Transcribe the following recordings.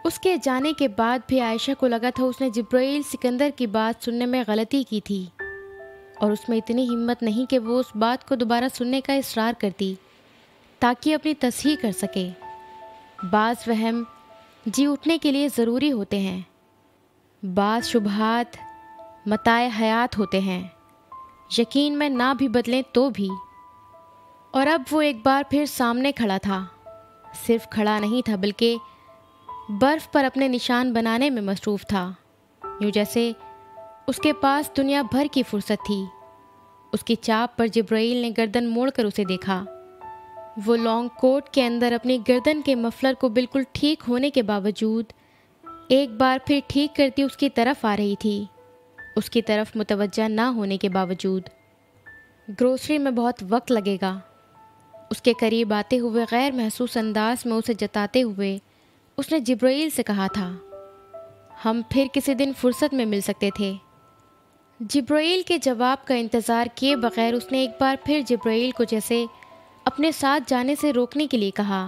اس کے جانے کے بعد بھی عائشہ کو لگا تھا اس نے جبرائیل سکندر کی بات سننے میں غلطی کی تھی، اور اس میں اتنی ہمت نہیں کہ وہ اس بات کو دوبارہ سننے کا اصرار کرتی تاکہ اپنی تصحیح کر سکے۔ بعض وہم جی اٹھنے کے لیے ضروری ہوتے ہیں، بعض شبہات متاع حیات ہوتے ہیں، یقین میں نہ بھی بدلیں تو بھی۔ اور اب وہ ایک بار پھر سامنے کھڑا تھا، صرف کھڑا نہیں تھا بلکہ برف پر اپنے نشان بنانے میں مصروف تھا، یوں جیسے اس کے پاس دنیا بھر کی فرصت تھی۔ اس کی چاپ پر جبرائیل نے گردن موڑ کر اسے دیکھا۔ وہ لانگ کوٹ کے اندر اپنی گردن کے مفلر کو بالکل ٹھیک ہونے کے باوجود ایک بار پھر ٹھیک کرتی اس کی طرف آ رہی تھی، اس کی طرف متوجہ نہ ہونے کے باوجود۔ گروسری میں بہت وقت لگے گا، اس کے قریب آتے ہوئے غیر محسوس انداز میں اسے جتاتے ہوئے اس نے جبرائیل سے کہا تھا، ہم پھر کسی دن فرصت میں مل سکتے تھے۔ جبرائیل کے جواب کا انتظار کیے بغیر اس نے ایک بار پھر جبرائیل کو جیسے اپنے ساتھ جانے سے روکنے کے لیے کہا،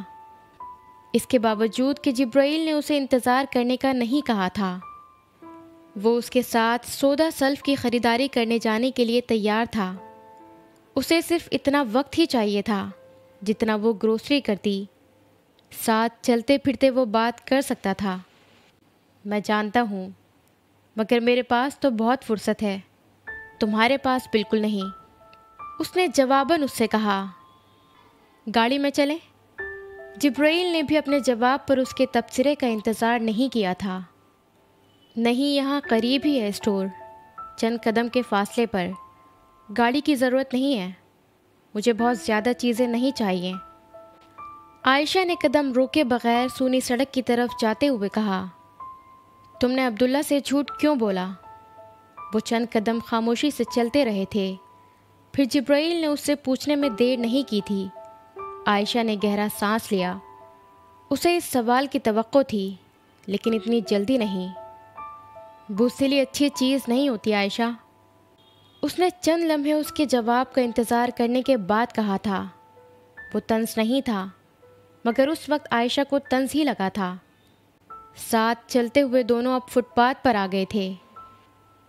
اس کے باوجود کہ جبرائیل نے اسے انتظار کرنے کا نہیں کہا تھا۔ وہ اس کے ساتھ سودا سلف کی خریداری کرنے جانے کے لیے تیار تھا۔ اسے صرف اتنا وقت ہی چاہیے تھا جتنا وہ گروسری کرتی، ساتھ چلتے پھرتے وہ بات کر سکتا تھا۔ میں جانتا ہوں، مگر میرے پاس تو بہت فرصت ہے، تمہارے پاس بالکل نہیں، اس نے جواباً اس سے کہا۔ گاڑی میں چلیں؟ جبرائیل نے بھی اپنے جواب پر اس کے تبصرے کا انتظار نہیں کیا تھا۔ نہیں، یہاں قریب ہی ہے اسٹور، چند قدم کے فاصلے پر، گاڑی کی ضرورت نہیں ہے، مجھے بہت زیادہ چیزیں نہیں چاہیے۔ عائشہ نے قدم روکے بغیر سونی سڑک کی طرف جاتے ہوئے کہا، تم نے عبداللہ سے جھوٹ کیوں بولا؟ وہ چند قدم خاموشی سے چلتے رہے تھے، پھر جبرائیل نے اس سے پوچھنے میں دیر نہیں کی تھی۔ عائشہ نے گہرا سانس لیا، اسے اس سوال کی توقع تھی لیکن اتنی جلدی نہیں۔ بزدلی اچھی چیز نہیں ہوتی عائشہ، اس نے چند لمحے اس کے جواب کا انتظار کرنے کے بعد کہا تھا۔ وہ طنز نہیں تھا، مگر اس وقت عائشہ کو طنز ہی لگا تھا۔ ساتھ چلتے ہوئے دونوں اب فٹ پاتھ پر آ گئے تھے۔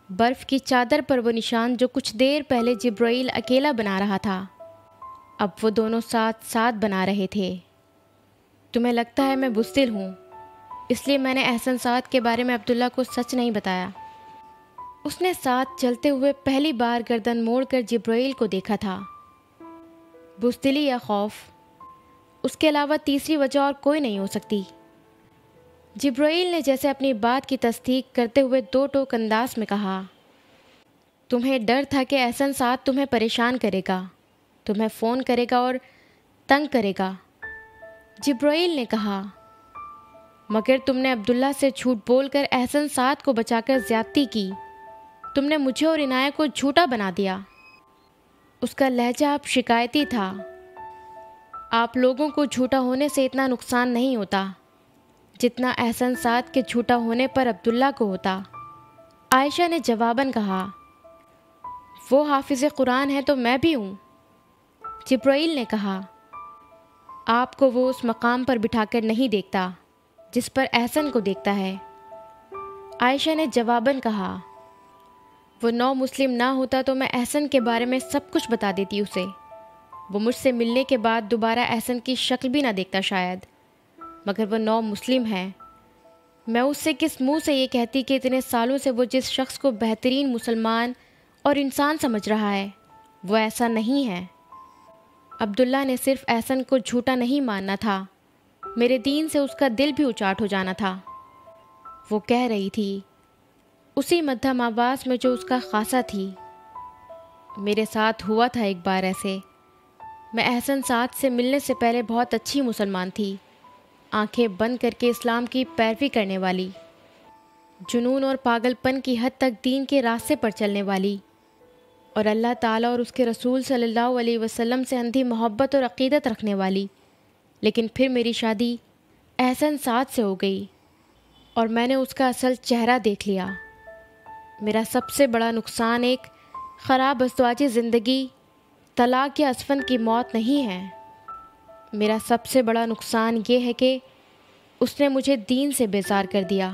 برف کی چادر پر وہ نشان جو کچھ دیر پہلے جبرائیل اکیلا بنا رہا تھا، اب وہ دونوں ساتھ ساتھ بنا رہے تھے۔ تمہیں لگتا ہے میں بزدل ہوں، اس لیے میں نے احسن سعد کے بارے میں عبداللہ کو سچ نہیں بتایا۔ اس نے ساتھ چلتے ہوئے پہلی بار گردن موڑ کر جبرائیل کو دیکھا تھا۔ بزدلی یا خوف، اس کے علاوہ تیسری وجہ اور کوئی نہیں ہو سکتی۔ جبرائیل نے جیسے اپنی بات کی تصدیق کرتے ہوئے دو ٹوک انداز میں کہا، تمہیں ڈر تھا کہ احسن سعد تمہیں پریشان کرے گا، تمہیں فون کرے گا اور تنگ کرے گا۔ جبرائیل نے کہا، مگر تم نے عبداللہ سے جھوٹ بول کر احسن سعد کو بچا کر زیادتی کی، تم نے مجھے اور عنایہ کو جھوٹا بنا دیا۔ اس کا لہجہ اب شکایتی تھا۔ آپ لوگوں کو جھوٹا ہونے سے اتنا نقصان نہیں ہوتا جتنا احسن سعد کے جھوٹا ہونے پر عبداللہ کو ہوتا، عائشہ نے جواباً کہا۔ وہ حافظ قرآن ہے تو میں بھی ہوں، جبرائیل نے کہا۔ آپ کو وہ اس مقام پر بٹھا کر نہیں دیکھتا جس پر احسن کو دیکھتا ہے، عائشہ نے جواباً کہا۔ وہ نو مسلم نہ ہوتا تو میں احسن کے بارے میں سب کچھ بتا دیتی اسے، وہ مجھ سے ملنے کے بعد دوبارہ احسن کی شکل بھی نہ دیکھتا شاید، مگر وہ نو مسلم ہے۔ میں اس سے کس منہ سے یہ کہتی کہ اتنے سالوں سے وہ جس شخص کو بہترین مسلمان اور انسان سمجھ رہا ہے وہ ایسا نہیں ہے۔ عبداللہ نے صرف احسن کو جھوٹا نہیں ماننا تھا، میرے دین سے اس کا دل بھی اچاٹ ہو جانا تھا، وہ کہہ رہی تھی اسی مدھم آواز میں جو اس کا خاصہ تھی۔ میرے ساتھ ہوا تھا ایک بار ایسے، میں احسن سعد سے ملنے سے پہلے بہت اچھی مسلمان تھی، آنکھیں بند کر کے اسلام کی پیروی کرنے والی، جنون اور پاگل پن کی حد تک دین کے راستے پر چلنے والی، اور اللہ تعالیٰ اور اس کے رسول صلی اللہ علیہ وسلم سے اندھی محبت اور عقیدت رکھنے والی۔ لیکن پھر میری شادی احسن سعد سے ہو گئی اور میں نے اس کا اصل چہرہ دیکھ لیا۔ میرا سب سے بڑا نقصان ایک خراب ازدواجی زندگی، طلاق یا اسفند کی موت نہیں ہے، میرا سب سے بڑا نقصان یہ ہے کہ اس نے مجھے دین سے بیزار کر دیا۔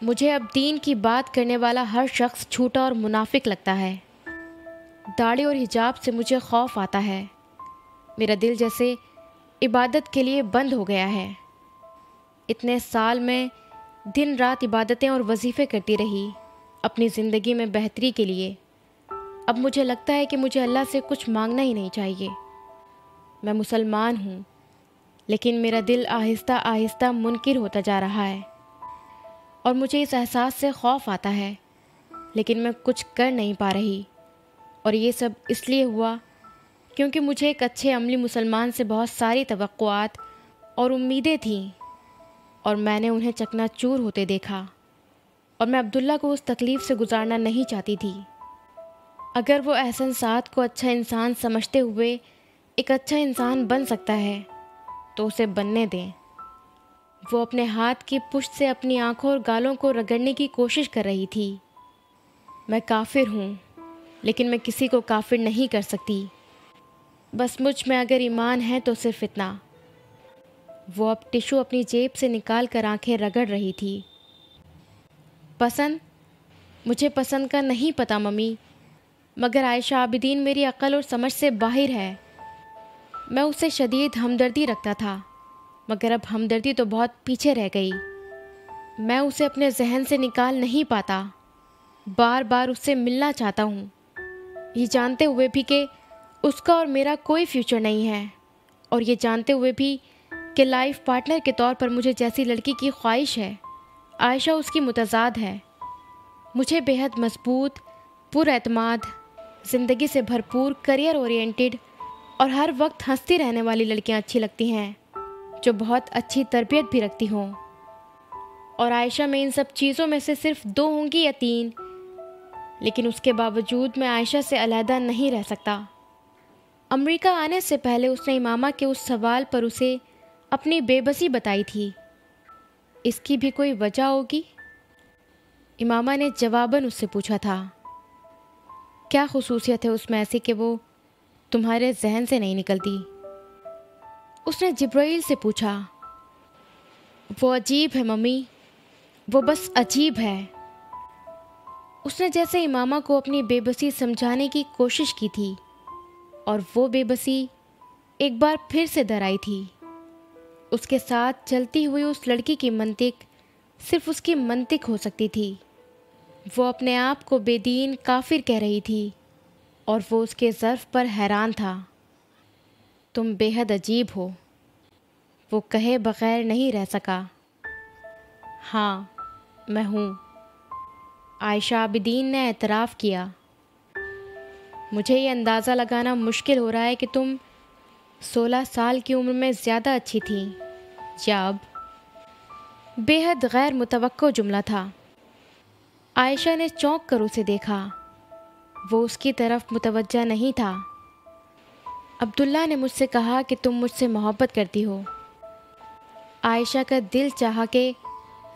مجھے اب دین کی بات کرنے والا ہر شخص جھوٹا اور منافق لگتا ہے۔ داڑھی اور حجاب سے مجھے خوف آتا ہے۔ میرا دل جیسے عبادت کے لیے بند ہو گیا ہے۔ اتنے سال میں دن رات عبادتیں اور وظیفے کرتی رہی اپنی زندگی میں بہتری کے لیے۔ اب مجھے لگتا ہے کہ مجھے اللہ سے کچھ مانگنا ہی نہیں چاہیے۔ میں مسلمان ہوں، لیکن میرا دل آہستہ آہستہ منکر ہوتا جا رہا ہے، اور مجھے اس احساس سے خوف آتا ہے، لیکن میں کچھ کر نہیں پا رہی۔ اور یہ سب اس لیے ہوا کیونکہ مجھے ایک اچھے عملی مسلمان سے بہت ساری توقعات اور امیدیں تھیں، اور میں نے انہیں چکنا چور ہوتے دیکھا، اور میں عبداللہ کو اس تکلیف سے گزارنا نہیں چاہتی تھی۔ اگر وہ احسن سعد کو اچھا انسان سمجھتے ہوئے ایک اچھا انسان بن سکتا ہے تو اسے بننے دیں۔ وہ اپنے ہاتھ کی پشت سے اپنی آنکھوں اور گالوں کو رگڑنے کی کوشش کر رہی تھی۔ میں کافر ہوں، لیکن میں کسی کو کافر نہیں کر سکتی۔ بس مجھ میں اگر ایمان ہے تو صرف اتنا۔ وہ اب ٹشو اپنی جیب سے نکال کر آنکھیں رگڑ رہی تھی۔ پسند؟ مجھے پسند کا نہیں پتہ ممی، مگر عائشہ عابدین میری عقل اور سمجھ سے باہر ہے۔ میں اس سے شدید ہمدردی رکھتا تھا، مگر اب ہمدردی تو بہت پیچھے رہ گئی۔ میں اسے اپنے ذہن سے نکال نہیں پاتا۔ بار بار اس سے ملنا چاہتا ہوں، یہ جانتے ہوئے بھی کہ اس کا اور میرا کوئی فیوچر نہیں ہے، اور یہ جانتے ہوئے بھی کہ لائف پارٹنر کے طور پر مجھے جیسی لڑکی کی خواہش ہے، عائشہ اس کی متضاد ہے۔ مجھے بے حد مضبوط، پر اعتماد، زندگی سے بھرپور، کریئر اورینٹڈ اور ہر وقت ہنستی رہنے والی لڑکیاں اچھی لگتی ہیں، جو بہت اچھی تربیت بھی رکھتی ہوں۔ اور عائشہ میں ان سب چیزوں میں سے صرف 2 ہوں گی یا 3، لیکن اس کے باوجود میں عائشہ سے علیحدہ نہیں رہ سکتا۔ امریکہ آنے سے پہلے اس نے امامہ کے اس سوال پر اسے اپنی بے بسی بتائی تھی۔ اس کی بھی کوئی وجہ ہوگی؟ امامہ نے جواباً اس سے پوچھا تھا، کیا خصوصیت ہے اس میں ایسی کہ وہ تمہارے ذہن سے نہیں نکلتی؟ اس نے جبرائیل سے پوچھا۔ وہ عجیب ہے ممی، وہ بس عجیب ہے۔ اس نے جیسے امامہ کو اپنی بے بسی سمجھانے کی کوشش کی تھی، اور وہ بے بسی ایک بار پھر سے در آئی تھی۔ اس کے ساتھ چلتی ہوئی اس لڑکی کی منطق صرف اس کی منطق ہو سکتی تھی۔ وہ اپنے آپ کو بے دین کافر کہہ رہی تھی، اور وہ اس کے ظرف پر حیران تھا۔ تم بے حد عجیب ہو، وہ کہے بغیر نہیں رہ سکا۔ ہاں میں ہوں، عائشہ عابدین نے اعتراف کیا۔ مجھے یہ اندازہ لگانا مشکل ہو رہا ہے کہ تم 16 سال کی عمر میں زیادہ اچھی تھیں یا اب؟ بے حد غیر متوقع جملہ تھا۔ عائشہ نے چونک کر اسے دیکھا۔ وہ اس کی طرف متوجہ نہیں تھا۔ عبداللہ نے مجھ سے کہا کہ تم مجھ سے محبت کرتی ہو۔ عائشہ کا دل چاہا کہ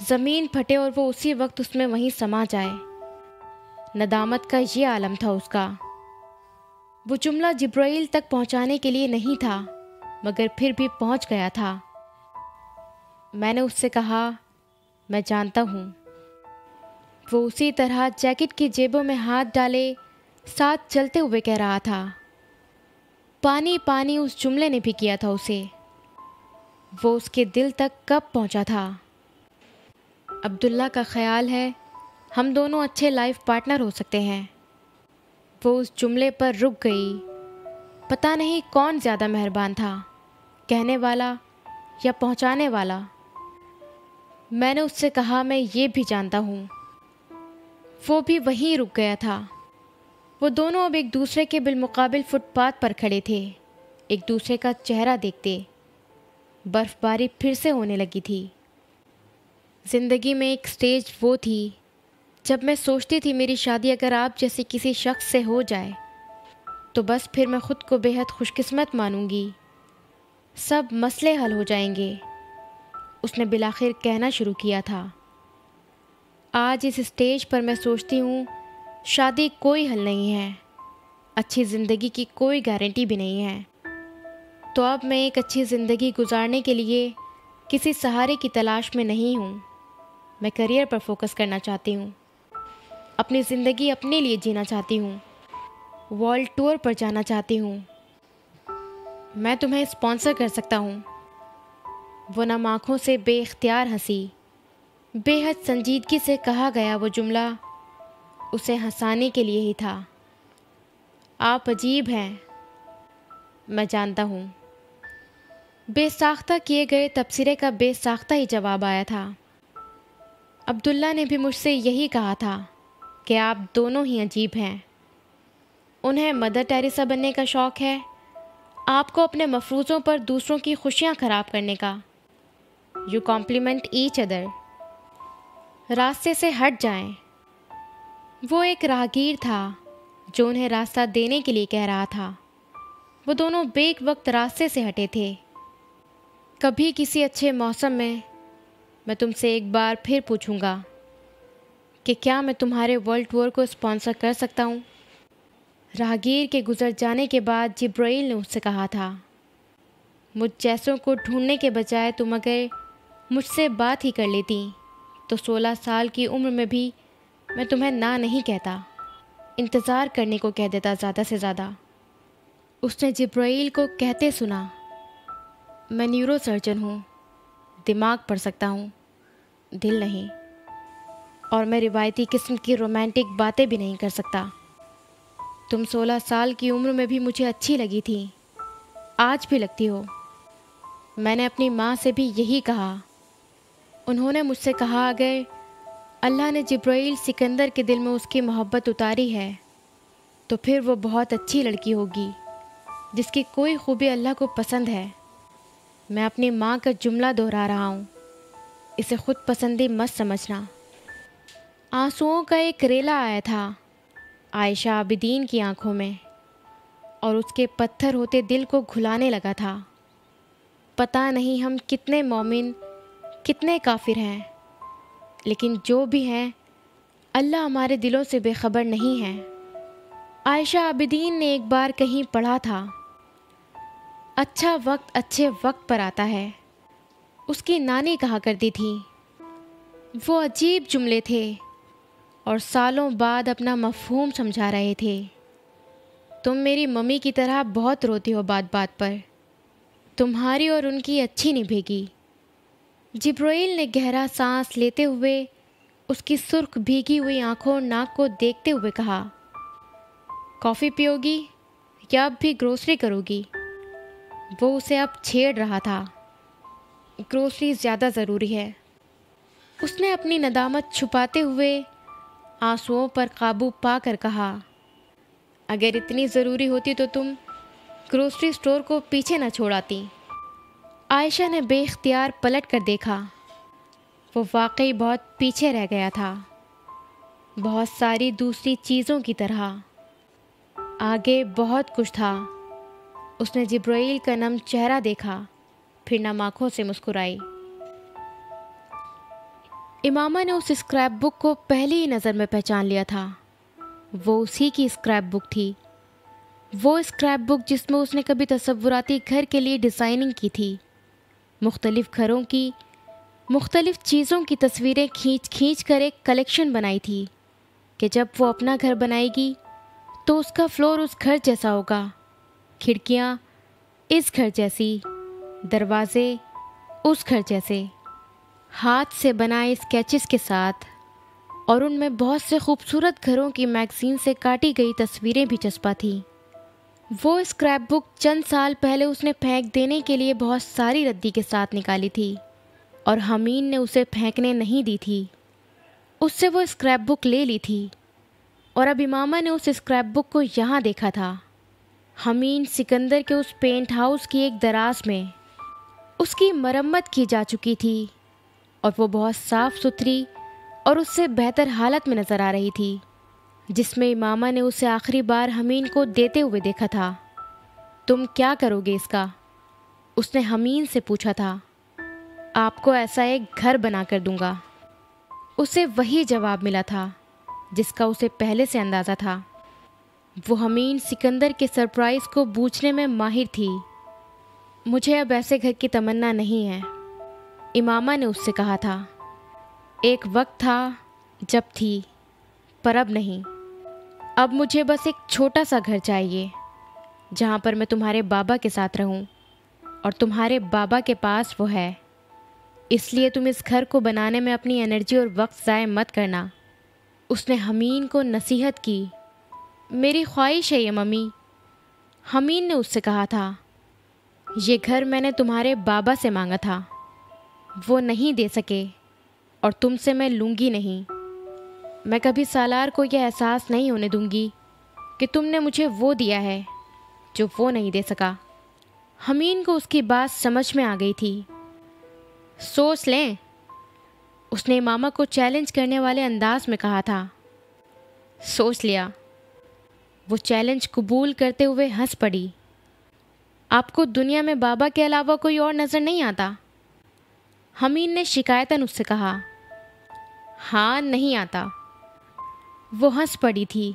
زمین پھٹے اور وہ اسی وقت اس میں وہیں سما جائے۔ ندامت کا یہ عالم تھا اس کا۔ وہ جملہ جبرائیل تک پہنچانے کے لیے نہیں تھا، مگر پھر بھی پہنچ گیا تھا۔ میں نے اس سے کہا، میں جانتا ہوں۔ وہ اسی طرح جیکٹ کی جیبوں میں ہاتھ ڈالے ساتھ چلتے ہوئے کہہ رہا تھا۔ پانی پانی اس جملے نے بھی کیا تھا اسے۔ وہ اس کے دل تک کب پہنچا تھا؟ عبداللہ کا خیال ہے ہم دونوں اچھے لائف پارٹنر ہو سکتے ہیں۔ وہ اس جملے پر رک گئی۔ پتہ نہیں کون زیادہ مہربان تھا، کہنے والا یا پہنچانے والا۔ میں نے اس سے کہا، میں یہ بھی جانتا ہوں۔ وہ بھی وہیں رک گیا تھا۔ وہ دونوں اب ایک دوسرے کے بالمقابل فٹ پاتھ پر کھڑے تھے، ایک دوسرے کا چہرہ دیکھتے۔ برف باری پھر سے ہونے لگی تھی۔ زندگی میں ایک سٹیج وہ تھی جب میں سوچتی تھی میری شادی اگر آپ جیسے کسی شخص سے ہو جائے تو بس پھر میں خود کو بے حد خوش قسمت مانوں گی، سب مسئلے حل ہو جائیں گے۔ اس نے بالآخر کہنا شروع کیا تھا۔ آج اس سٹیج پر میں سوچتی ہوں شادی کوئی حل نہیں ہے، اچھی زندگی کی کوئی گارنٹی بھی نہیں ہے۔ تو اب میں ایک اچھی زندگی گزارنے کے لیے کسی سہارے کی تلاش میں نہیں ہوں، میں کریئر پر فوکس کرنا چاہتی ہوں، اپنی زندگی اپنے لیے جینا چاہتی ہوں، ورلڈ ٹور پر جانا چاہتی ہوں، میں تمہیں اسپانسر کر سکتا ہوں۔ وہ نم آنکھوں سے بے اختیار ہنسی۔ بے حد سنجیدگی سے کہا گیا وہ جملہ اسے ہنسانے کے لیے ہی تھا۔ آپ عجیب ہیں، میں جانتا ہوں۔ بے ساختہ کیے گئے تبصرے کا بے ساختہ ہی جواب آیا تھا۔ عبداللہ نے بھی مجھ سے یہی کہا تھا کہ آپ دونوں ہی عجیب ہیں۔ انہیں مدر ٹیریسا بننے کا شوق ہے، آپ کو اپنے مفروضوں پر دوسروں کی خوشیاں خراب کرنے کا۔ You complement each other. راستے سے ہٹ جائیں۔ وہ ایک راہگیر تھا جو انہیں راستہ دینے کے لیے کہہ رہا تھا۔ وہ دونوں بیک وقت راستے سے ہٹے تھے۔ کبھی کسی اچھے موسم میں تم سے ایک بار پھر پوچھوں گا کہ کیا میں تمہارے ورلڈ ٹور کو اسپانسر کر سکتا ہوں؟ راہگیر کے گزر جانے کے بعد جبرائیل نے اس سے کہا تھا، مجھ جیسوں کو ڈھونڈنے کے بجائے تم اگر مجھ سے بات ہی کر لیتی تو 16 سال کی عمر میں بھی میں تمہیں نہ نہیں کہتا، انتظار کرنے کو کہہ دیتا زیادہ سے زیادہ۔ اس نے جبرائیل کو کہتے سنا، میں نیورو سرجن ہوں، دماغ پڑھ سکتا ہوں، دل نہیں، اور میں روایتی قسم کی رومانٹک باتیں بھی نہیں کر سکتا۔ تم 16 سال کی عمر میں بھی مجھے اچھی لگی تھی، آج بھی لگتی ہو۔ میں نے اپنی ماں سے بھی یہی کہا۔ انہوں نے مجھ سے کہا اگر اللہ نے جبرائیل سکندر کے دل میں اس کی محبت اتاری ہے تو پھر وہ بہت اچھی لڑکی ہوگی جس کی کوئی خوبی اللہ کو پسند ہے۔ میں اپنی ماں کا جملہ دہرا رہا ہوں، اسے خود پسندی مت سمجھنا۔ آنسوؤں کا ایک ریلا آیا تھا عائشہ عابدین کی آنکھوں میں، اور اس کے پتھر ہوتے دل کو گھلانے لگا تھا۔ پتہ نہیں ہم کتنے مومن، کتنے کافر ہیں، لیکن جو بھی ہیں اللہ ہمارے دلوں سے بے خبر نہیں ہے۔ عائشہ عابدین نے ایک بار کہیں پڑھا تھا، اچھا وقت اچھے وقت پر آتا ہے، اس کی نانی کہا کرتی تھی۔ وہ عجیب جملے تھے اور سالوں بعد اپنا مفہوم سمجھا رہے تھے۔ تم میری ممی کی طرح بہت روتی ہو بات بات پر، تمہاری اور ان کی اچھی نبھے گی۔ جبرائیل نے گہرا سانس لیتے ہوئے اس کی سرخ بھیگی ہوئی آنکھوں اور ناک کو دیکھتے ہوئے کہا، کافی پیو گی یا اب بھی گروسری کرو گی؟ وہ اسے اب چھیڑ رہا تھا۔ گروسری زیادہ ضروری ہے۔ اس نے اپنی ندامت چھپاتے ہوئے آنسوؤں پر قابو پا کر کہا، اگر اتنی ضروری ہوتی تو تم گروسری سٹور کو پیچھے نہ چھوڑاتی۔ عائشہ نے بے اختیار پلٹ کر دیکھا۔ وہ واقعی بہت پیچھے رہ گیا تھا، بہت ساری دوسری چیزوں کی طرح۔ آگے بہت کچھ تھا۔ اس نے جبرائیل کا نم چہرہ دیکھا، پھر نم آنکھوں سے مسکرائی۔ امامہ نے اس اسکریپ بک کو پہلی ہی نظر میں پہچان لیا تھا۔ وہ اسی کی اسکریپ بک تھی، وہ اسکریپ بک جس میں اس نے کبھی تصوراتی گھر کے لیے ڈیزائننگ کی تھی، مختلف گھروں کی مختلف چیزوں کی تصویریں کھینچ کھینچ کر ایک کلیکشن بنائی تھی کہ جب وہ اپنا گھر بنائے گی تو اس کا فلور اس گھر جیسا ہوگا، کھڑکیاں اس گھر جیسی، دروازے اس گھر جیسے، ہاتھ سے بنائے اسکیچز کے ساتھ، اور ان میں بہت سے خوبصورت گھروں کی میگزین سے کاٹی گئی تصویریں بھی چسپاں تھیں۔ وہ اسکریپ بک چند سال پہلے اس نے پھینک دینے کے لیے بہت ساری ردی کے ساتھ نکالی تھی، اور حمین نے اسے پھینکنے نہیں دی تھی۔ اس سے وہ اسکریپ بک لے لی تھی، اور اب امامہ نے اس اسکریپ بک کو یہاں دیکھا تھا، حمین سکندر کے اس پینٹ ہاؤس کی ایک دراز میں۔ اس کی مرمت کی جا چکی تھی اور وہ بہت صاف ستھری اور اس سے بہتر حالت میں نظر آ رہی تھی، جس میں امامہ نے اسے آخری بار حمین کو دیتے ہوئے دیکھا تھا۔ تم کیا کرو گے اس کا؟ اس نے حمین سے پوچھا تھا۔ آپ کو ایسا ایک گھر بنا کر دوں گا۔ اسے وہی جواب ملا تھا جس کا اسے پہلے سے اندازہ تھا۔ وہ حمین سکندر کے سرپرائز کو بوجھنے میں ماہر تھی۔ مجھے اب ایسے گھر کی تمنا نہیں ہے، امامہ نے اس سے کہا تھا۔ ایک وقت تھا جب تھی، پر اب نہیں۔ اب مجھے بس ایک چھوٹا سا گھر چاہیے جہاں پر میں تمہارے بابا کے ساتھ رہوں، اور تمہارے بابا کے پاس وہ ہے۔ اس لیے تم اس گھر کو بنانے میں اپنی انرجی اور وقت ضائع مت کرنا۔ اس نے حمین کو نصیحت کی۔ میری خواہش ہے یہ ممی، حمین نے اس سے کہا تھا۔ یہ گھر میں نے تمہارے بابا سے مانگا تھا، وہ نہیں دے سکے، اور تم سے میں لوں گی نہیں۔ میں کبھی سالار کو یہ احساس نہیں ہونے دوں گی کہ تم نے مجھے وہ دیا ہے جو وہ نہیں دے سکا۔ حمین کو اس کی بات سمجھ میں آ گئی تھی۔ سوچ لیں، اس نے امامہ کو چیلنج کرنے والے انداز میں کہا تھا۔ سوچ لیا، وہ چیلنج قبول کرتے ہوئے ہنس پڑی۔ آپ کو دنیا میں بابا کے علاوہ کوئی اور نظر نہیں آتا؟ حمین نے شکایتاً اس سے کہا۔ ہاں، نہیں آتا۔ وہ ہنس پڑی تھی۔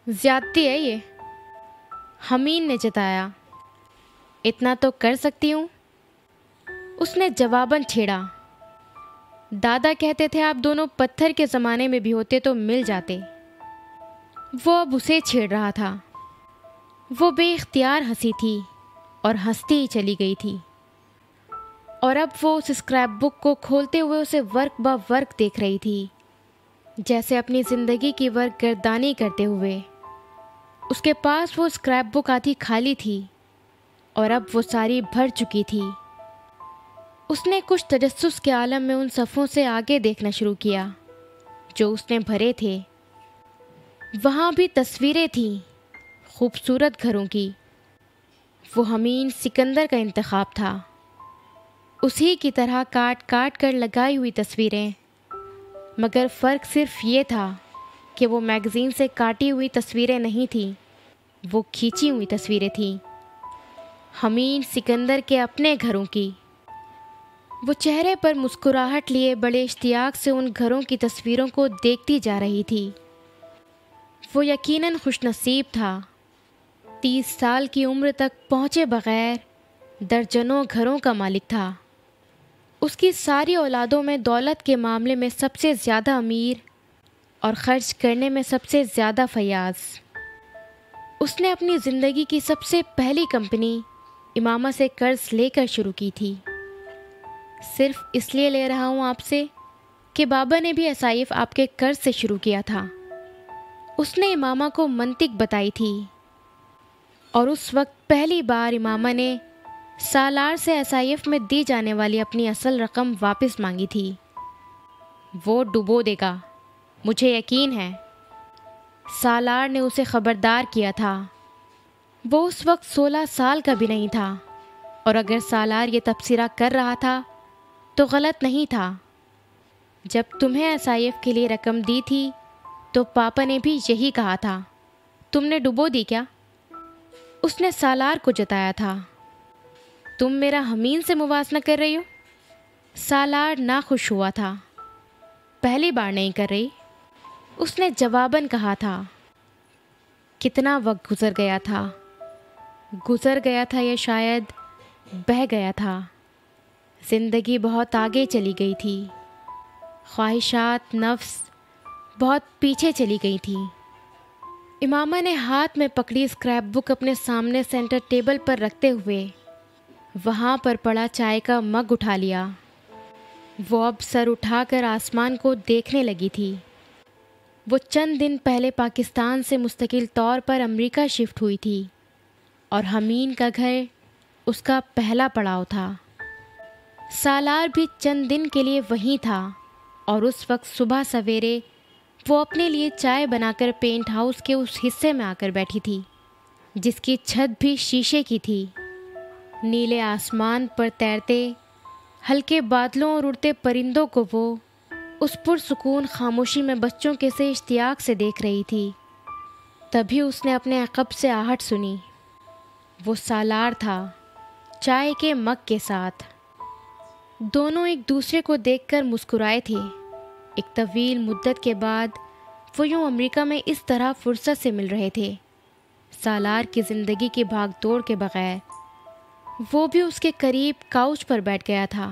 زیادتی ہے یہ، حمین نے جتایا۔ اتنا تو کر سکتی ہوں، اس نے جواباً چھیڑا۔ دادا کہتے تھے آپ دونوں پتھر کے زمانے میں بھی ہوتے تو مل جاتے۔ وہ اب اسے چھیڑ رہا تھا۔ وہ بے اختیار ہنسی تھی اور ہنستی ہی چلی گئی تھی، اور اب وہ اس اسکریپ بک کو کھولتے ہوئے اسے ورق بہ ورق دیکھ رہی تھی، جیسے اپنی زندگی کی ورق گردانی کرتے ہوئے۔ اس کے پاس وہ اسکریپ بک آدھی خالی تھی، اور اب وہ ساری بھر چکی تھی۔ اس نے کچھ تجسس کے عالم میں ان صفوں سے آگے دیکھنا شروع کیا جو اس نے بھرے تھے۔ وہاں بھی تصویریں تھیں، خوبصورت گھروں کی۔ وہ حمین سکندر کا انتخاب تھا، اسی کی طرح کاٹ کاٹ کر لگائی ہوئی تصویریں، مگر فرق صرف یہ تھا کہ وہ میگزین سے کاٹی ہوئی تصویریں نہیں تھیں، وہ کھینچی ہوئی تصویریں تھیں، حمین سکندر کے اپنے گھروں کی۔ وہ چہرے پر مسکراہٹ لیے بڑے اشتیاق سے ان گھروں کی تصویروں کو دیکھتی جا رہی تھی۔ وہ یقیناً خوش نصیب تھا، 30 سال کی عمر تک پہنچے بغیر درجنوں گھروں کا مالک تھا۔ اس کی ساری اولادوں میں دولت کے معاملے میں سب سے زیادہ امیر اور خرچ کرنے میں سب سے زیادہ فیاض۔ اس نے اپنی زندگی کی سب سے پہلی کمپنی امامہ سے قرض لے کر شروع کی تھی۔ صرف اس لیے لے رہا ہوں آپ سے کہ بابا نے بھی SIF آپ کے قرض سے شروع کیا تھا۔ اس نے امامہ کو منطق بتائی تھی، اور اس وقت پہلی بار امامہ نے سالار سے SIF میں دی جانے والی اپنی اصل رقم واپس مانگی تھی۔ وہ ڈبو دے گا، مجھے یقین ہے، سالار نے اسے خبردار کیا تھا۔ وہ اس وقت 16 سال کا بھی نہیں تھا، اور اگر سالار یہ تبصرہ کر رہا تھا تو غلط نہیں تھا۔ جب تمہیں SIF کے لیے رقم دی تھی تو پاپا نے بھی یہی کہا تھا، تم نے ڈبو دی کیا؟ اس نے سالار کو جتایا تھا۔ تم میرا حمین سے موازنہ کر رہی ہو؟ سالار ناخوش ہوا تھا۔ پہلی بار نہیں کر رہی، اس نے جواباً کہا تھا۔ کتنا وقت گزر گیا تھا یا شاید بہہ گیا تھا۔ زندگی بہت آگے چلی گئی تھی، خواہشات نفس بہت پیچھے چلی گئی تھی۔ امامہ نے ہاتھ میں پکڑی اسکریپ بک اپنے سامنے سینٹر ٹیبل پر رکھتے ہوئے وہاں پر پڑا چائے کا مگ اٹھا لیا۔ وہ اب سر اٹھا کر آسمان کو دیکھنے لگی تھی۔ وہ چند دن پہلے پاکستان سے مستقل طور پر امریکہ شفٹ ہوئی تھی، اور حمین کا گھر اس کا پہلا پڑاؤ تھا۔ سالار بھی چند دن کے لیے وہیں تھا، اور اس وقت صبح سویرے وہ اپنے لیے چائے بنا کر پینٹ ہاؤس کے اس حصے میں آ کر بیٹھی تھی جس کی چھت بھی شیشے کی تھی۔ نیلے آسمان پر تیرتے ہلکے بادلوں اور اڑتے پرندوں کو وہ اس پرسکون خاموشی میں بچوں کے سے اشتیاق سے دیکھ رہی تھی۔ تبھی اس نے اپنے عقب سے آہٹ سنی۔ وہ سالار تھا، چائے کے مگ کے ساتھ۔ دونوں ایک دوسرے کو دیکھ کر مسکرائے تھے۔ ایک طویل مدت کے بعد وہ یوں امریکہ میں اس طرح فرصت سے مل رہے تھے، سالار کی زندگی کی بھاگ دوڑ کے بغیر۔ وہ بھی اس کے قریب کاؤچ پر بیٹھ گیا تھا